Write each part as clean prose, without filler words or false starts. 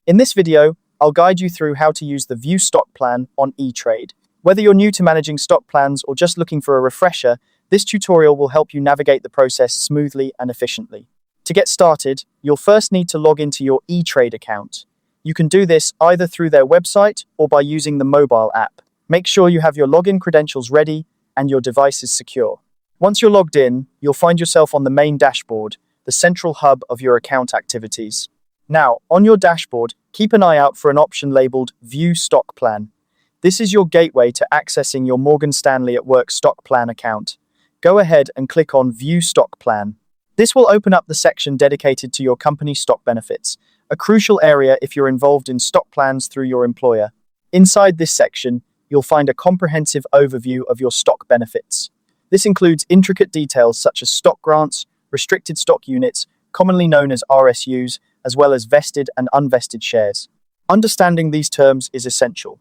In this video, I'll guide you through how to use the View Stock Plan on Etrade. Whether you're new to managing stock plans or just looking for a refresher, this tutorial will help you navigate the process smoothly and efficiently. To get started, you'll first need to log into your Etrade account. You can do this either through their website or by using the mobile app. Make sure you have your login credentials ready and your device is secure. Once you're logged in, you'll find yourself on the main dashboard, the central hub of your account activities. Now, on your dashboard, keep an eye out for an option labeled View Stock Plan. This is your gateway to accessing your Morgan Stanley at Work Stock Plan account. Go ahead and click on View Stock Plan. This will open up the section dedicated to your company stock benefits, a crucial area if you're involved in stock plans through your employer. Inside this section, you'll find a comprehensive overview of your stock benefits. This includes intricate details such as stock grants, restricted stock units, commonly known as RSUs, as well as vested and unvested shares. Understanding these terms is essential,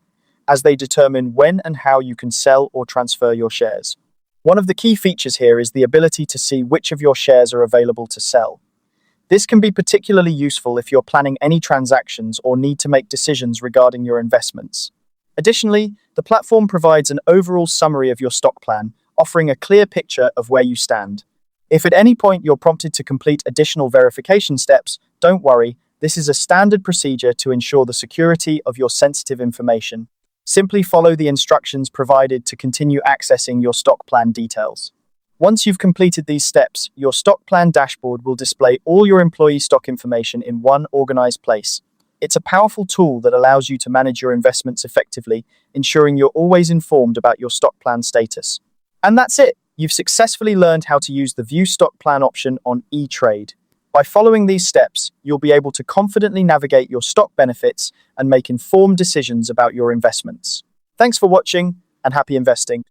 as they determine when and how you can sell or transfer your shares. One of the key features here is the ability to see which of your shares are available to sell. This can be particularly useful if you're planning any transactions or need to make decisions regarding your investments. Additionally, the platform provides an overall summary of your stock plan, offering a clear picture of where you stand. If at any point you're prompted to complete additional verification steps, don't worry, this is a standard procedure to ensure the security of your sensitive information. Simply follow the instructions provided to continue accessing your stock plan details. Once you've completed these steps, your stock plan dashboard will display all your employee stock information in one organized place. It's a powerful tool that allows you to manage your investments effectively, ensuring you're always informed about your stock plan status. And that's it! You've successfully learned how to use the View Stock Plan option on Etrade. By following these steps, you'll be able to confidently navigate your stock benefits and make informed decisions about your investments. Thanks for watching, and happy investing.